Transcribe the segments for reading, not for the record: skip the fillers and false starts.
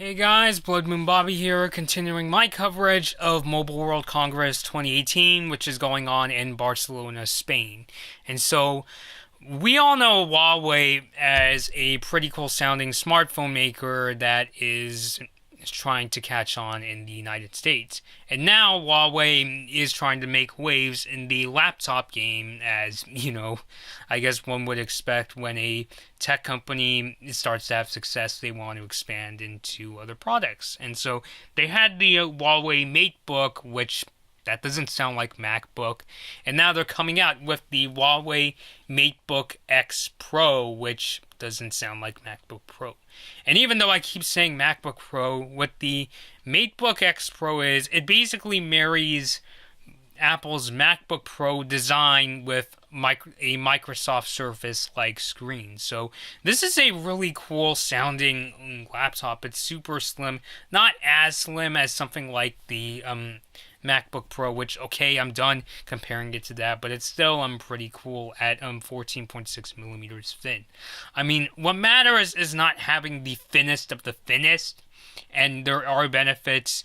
Hey guys, Blood Moon Bobby here, continuing my coverage of Mobile World Congress 2018, which is going on in Barcelona, Spain. And so, we all know Huawei as a pretty cool sounding smartphone maker that is trying to catch on in the United States. And now Huawei is trying to make waves in the laptop game, as, I guess one would expect when a tech company starts to have success, they want to expand into other products. And so they had the Huawei MateBook, which that doesn't sound like MacBook. And now they're coming out with the Huawei MateBook X Pro, which doesn't sound like MacBook Pro. And even though I keep saying MacBook Pro, what the MateBook X Pro is, it basically marries Apple's MacBook Pro design with a Microsoft Surface-like screen. So this is a really cool sounding laptop. It's super slim. Not as slim as something like the MacBook Pro, which, okay, I'm done comparing it to that, but it's still pretty cool at 14.6 millimeters thin. I mean, what matters is not having the thinnest of the thinnest, and there are benefits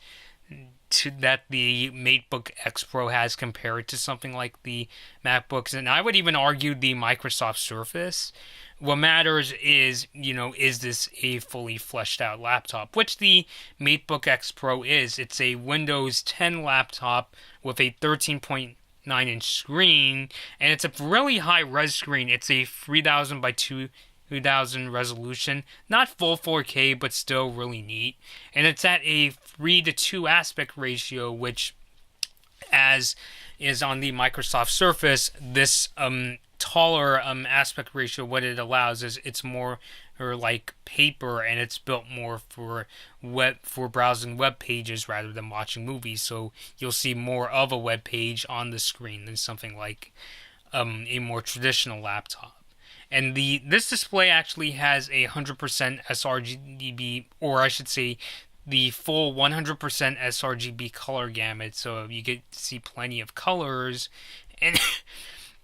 that the MateBook X Pro has compared to something like the MacBooks, and I would even argue the Microsoft Surface. What matters is, is this a fully fleshed out laptop, which the MateBook X Pro is. It's a Windows 10 laptop with a 13.9-inch screen, and it's a really high-res screen. It's a 3000 by 2000 resolution, not full 4K, but still really neat. And it's at a 3:2 aspect ratio, which, as is on the Microsoft Surface, this taller aspect ratio, what it allows is it's more like paper, and it's built more for browsing web pages rather than watching movies. So you'll see more of a web page on the screen than something like a more traditional laptop. And this display actually has a 100% sRGB, or I should say, the full 100% sRGB color gamut, so you get to see plenty of colors.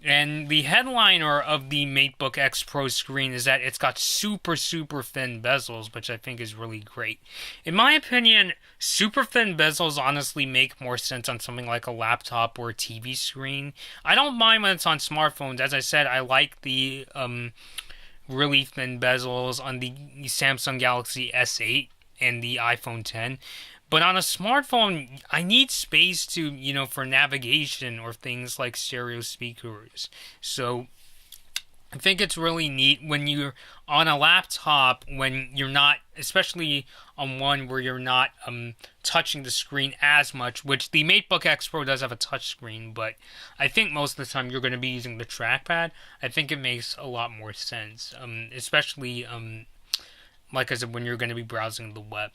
And the headliner of the MateBook X Pro screen is that it's got super, super thin bezels, which I think is really great. In my opinion, super thin bezels honestly make more sense on something like a laptop or a TV screen. I don't mind when it's on smartphones. As I said, I like the really thin bezels on the Samsung Galaxy S8 and the iPhone X. But on a smartphone, I need space to, for navigation or things like stereo speakers. So I think it's really neat when you're on a laptop, when you're not, especially on one where you're not touching the screen as much, which the MateBook X Pro does have a touch screen, but I think most of the time you're going to be using the trackpad. I think it makes a lot more sense, especially like I said, when you're going to be browsing the web.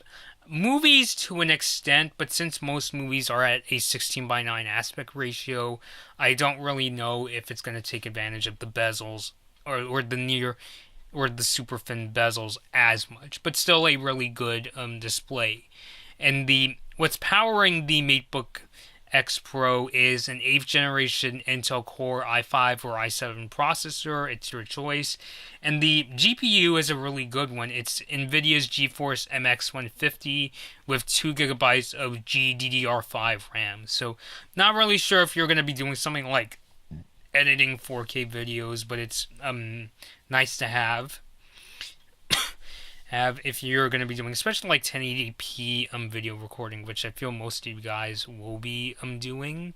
Movies to an extent, but since most movies are at a 16:9 aspect ratio, I don't really know if it's going to take advantage of the bezels or the super thin bezels as much, but still a really good display. And what's powering the MateBook X Pro is an 8th generation Intel Core i5 or i7 processor. It's your choice. And the GPU is a really good one. It's Nvidia's GeForce MX 150 with 2GB of GDDR5 RAM. So not really sure if you're going to be doing something like editing 4K videos, but it's nice to have if you're going to be doing, especially like 1080p video recording, which I feel most of you guys will be doing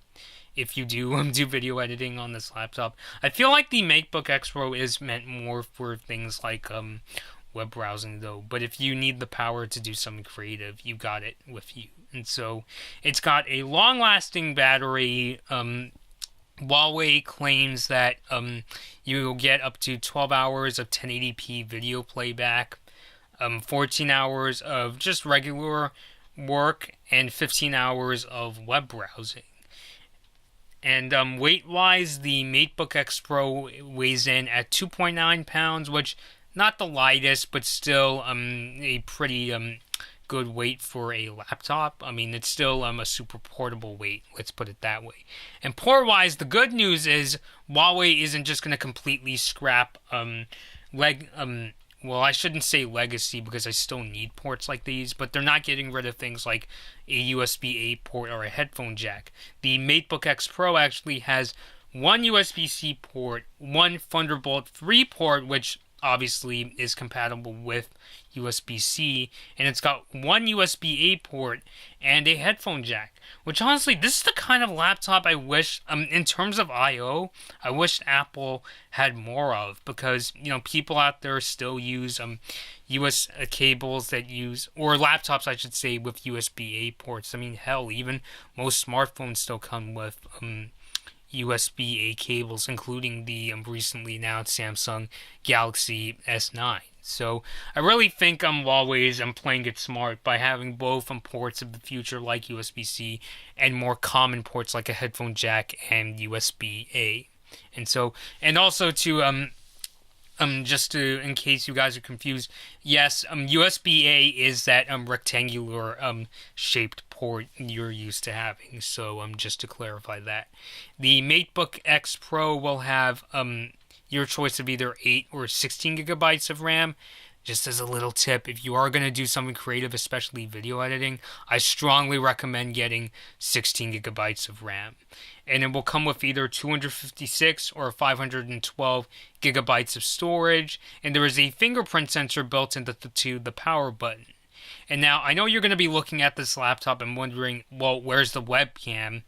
if you do do video editing on this laptop. I feel like the MateBook X Pro is meant more for things like web browsing though, but if you need the power to do something creative, you got it with you. And so it's got a long-lasting battery. Huawei claims that you'll get up to 12 hours of 1080p video playback, 14 hours of just regular work, and 15 hours of web browsing. And weight-wise, the MateBook X Pro weighs in at 2.9 pounds, which not the lightest, but still a pretty good weight for a laptop. I mean, it's still a super portable weight, let's put it that way. And port-wise, the good news is Huawei isn't just going to completely scrap well, I shouldn't say legacy because I still need ports like these, but they're not getting rid of things like a USB-A port or a headphone jack. The MateBook X Pro actually has one USB-C port, one Thunderbolt 3 port, which obviously is compatible with USB-C, and it's got one USB-A port and a headphone jack, which honestly, this is the kind of laptop I wish, in terms of I/O, I wish Apple had more of, because, people out there still use US cables that use, or laptops I should say, with USB-A ports. I mean, hell, even most smartphones still come with USB-A cables, including the recently announced Samsung Galaxy S9. So I really think Huawei is playing it smart by having both ports of the future like USB-C and more common ports like a headphone jack and USB-A. And also to just to, in case you guys are confused, yes, USB-A is that rectangular shaped port you're used to having. So just to clarify that, the MateBook X Pro will have your choice of either 8 or 16 gigabytes of RAM. Just as a little tip, if you are going to do something creative, especially video editing, I strongly recommend getting 16 gigabytes of RAM. And it will come with either 256 or 512 gigabytes of storage, and there is a fingerprint sensor built into the power button. And now, I know you're going to be looking at this laptop and wondering, well, where's the webcam?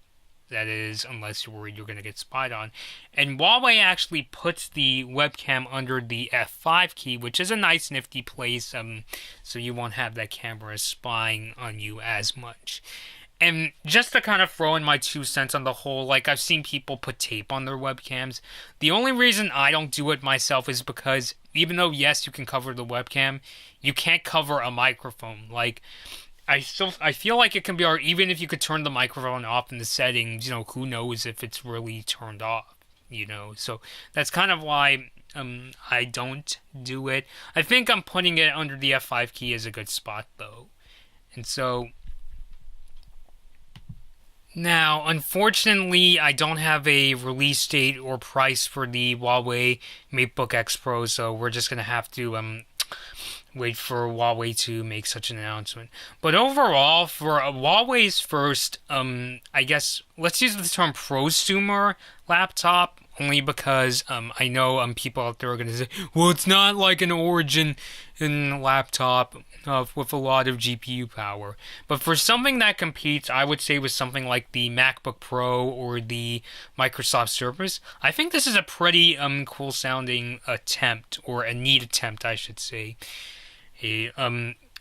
That is, unless you're worried you're going to get spied on. And Huawei actually puts the webcam under the F5 key, which is a nice nifty place, so you won't have that camera spying on you as much. And just to kind of throw in my 2 cents on the whole, like, I've seen people put tape on their webcams. The only reason I don't do it myself is because, even though, yes, you can cover the webcam, you can't cover a microphone. Like, I feel like it can be hard, even if you could turn the microphone off in the settings, who knows if it's really turned off, So that's kind of why I don't do it. I think putting it under the F5 key is a good spot, though. And so, now, unfortunately, I don't have a release date or price for the Huawei MateBook X Pro, so we're just going to have to wait for Huawei to make such an announcement. But overall, for Huawei's first, I guess, let's use the term prosumer laptop, only because I know people out there are going to say, well, it's not like an Origin laptop with a lot of GPU power. But for something that competes, I would say, with something like the MacBook Pro or the Microsoft Surface, I think this is a pretty cool sounding attempt, or a neat attempt, I should say.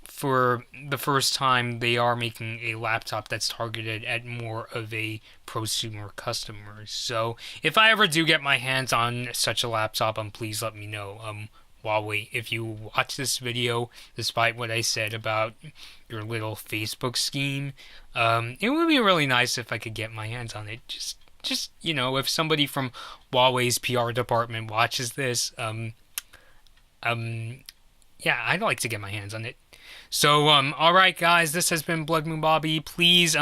For the first time, they are making a laptop that's targeted at more of a prosumer customer. So if I ever do get my hands on such a laptop, please let me know. Huawei, if you watch this video, despite what I said about your little Facebook scheme, it would be really nice if I could get my hands on it. Just if somebody from Huawei's PR department watches this, yeah, I'd like to get my hands on it. So, alright guys, this has been Blood Moon Bobby. Please,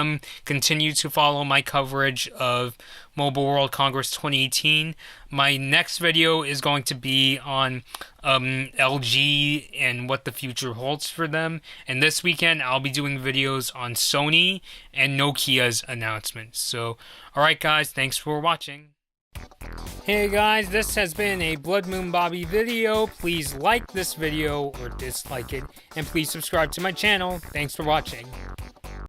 continue to follow my coverage of Mobile World Congress 2018. My next video is going to be on, LG and what the future holds for them. And this weekend, I'll be doing videos on Sony and Nokia's announcements. So, alright guys, thanks for watching. Hey guys, this has been a Blood Moon Bobby video. Please like this video or dislike it, and please subscribe to my channel. Thanks for watching.